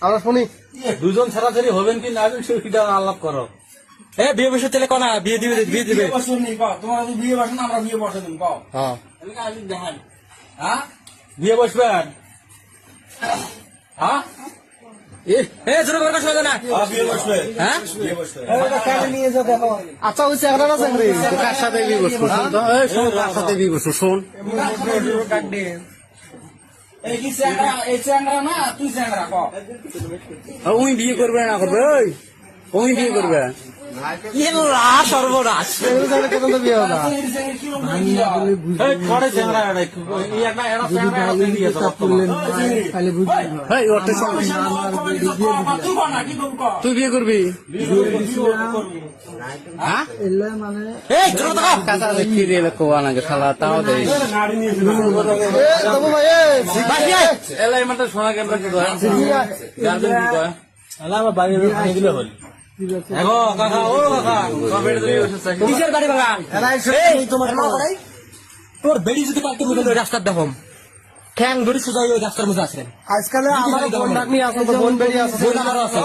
আমরা শুনি দুজন ছাড়াছাড়ি হবেন কি না হবেন সেটা আলাপ করো। বিয়ে বসে তেলে কনা বিয়ে দিবে বিয়ে দিবে তোমার বিয়ে বসে না আমরা বিয়ে বসে দিন কও। হ্যাঁ দেখান হ্যাঁ বিয়ে বসবেন হ্যাঁ জোরে করে কথা না বিয়ে বসবে হ্যাঁ বিয়ে বসবে আচ্ছা ওই চেহারা না চাকরি কার সাথে বিয়ে করছো শোন তো শোন কার সাথে বিয়ে করছো শোন এই কি চ্যাংরা এই চ্যাংরা না তুই চ্যাংরা কও। ওই বিয়ে করবে না করবে ওই বিয়ে করবে সর্বনাশ কেন বিয়ে হবে না করে চ্যাংরা এই একটা এরা চ্যাংরা এরা দিয়ে দাও খালি বুঝলি হ্যাঁ ওটা শোন তুই বিয়ে করবি হ্যাঁ মানে কাঁচা দেখি দিয়ে কোয়া নাকি শালা তাও দেয় বাবু ভাই এলাই মানে শোনা কেমন কি কয় গার্জেন কি কয় আমার বাড়ি ভাঙে দিলে হল এগো কাকা ও কাকা কবেড়ে ধরে বসে কিসের গাড়ি ভাঙা তোমার তোর বেড়ি যদি কালকে বুঝে রাস্তার দেখম ঠ্যাং ধরে সোজা ওই রাস্তার মধ্যে আসলেন আজকালে আমার বোন ডাকনি আছে বোন বেরিয়ে আছে বোন আমারও আছে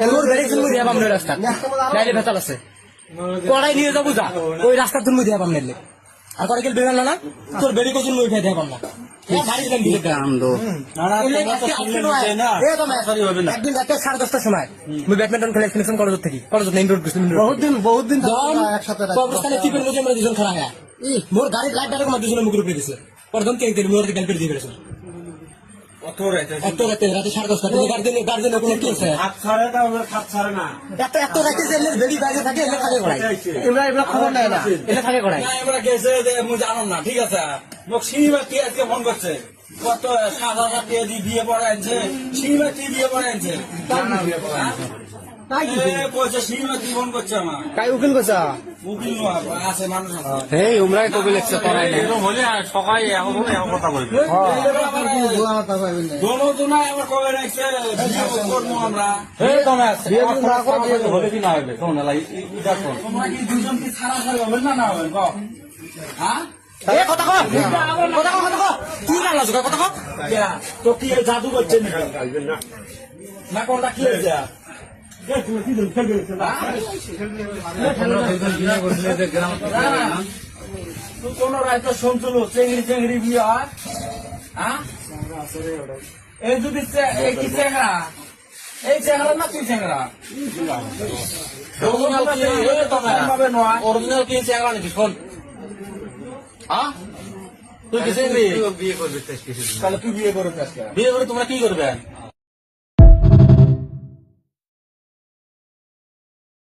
তোর বেড়ি চুল দিয়ে পাবো রাস্তা লাইলে ভেতাল আছে কড়াই নিয়ে যাবো যা ওই রাস্তার তুমি দিয়ে পাবো নিলে আর কড়াই গেলে বেরোল না তোর বেড়ি কচুন মুই খেয়ে দেখাম না একদিন রাতে 10:30টার সময় আমি ব্যাডমিন্টন খেলে সিলেকশন কলেজ থেকে কলেজ মেইন রোড বহুত দিন একসাথে কবরস্থানে চিপের মধ্যে আমরা দুজন খাড়া হ্যাঁ মোর গাড়ির লাইট ডাইরেক্ট আমার দুজনের মুখের উপরে গেছে প্রথম কেন মোর গাল পেরে দিয়ে গেছে অত রাতে এত রাতে 10:30 গার্জেন কোনো কি আছে হাত ছাড়ে না ওদের হাত ছাড়ে না এত রাতে যে এলের বেড়ি বাইরে থাকে এলে থাকে কড়াই এবার এবার খবর নেয় না এলে থাকে কড়াই না এবার গেছে মুই জানো না ঠিক আছে মোক সিনেমা কি আজকে ফোন করছে কত 7,000 টাকা দিয়ে বিয়ে পড়ে আনছে সিনেমা কি বিয়ে পড়ে আনছে পয়সা সিনেমা কি ফোন করছে আমার কাই উকিল কইছা উকিল আছে মানুষ এই উমরাই কবি লেখছে করাই না এরকম হলে সবাই এখন কথা বলবে দোনো দুনায় আমার কবে রাখছে বিয়ে করবো আমরা হলে কি না হবে শোন তোমরা কি দুজন কি ছাড়া ছাড়া হবেন না হবে কও হ্যাঁ কথা কো তুই না লাজ কথা কো তো কি জাদু করছে না কোনটা কি হয়েছে কোন রায় তো শুনছিল চেংড়ি চেংড়ি বিয়ে হয় হ্যাঁ এই যদি এই কি চেংড়া এই চেংড়া না তুই চেংড়া অরিজিনাল কি চেংড়া নাকি শোন হ্যাঁ তুই কি চেংড়ি বিয়ে করবি তাহলে তুই বিয়ে করবে বিয়ে করে তোমরা কি করবে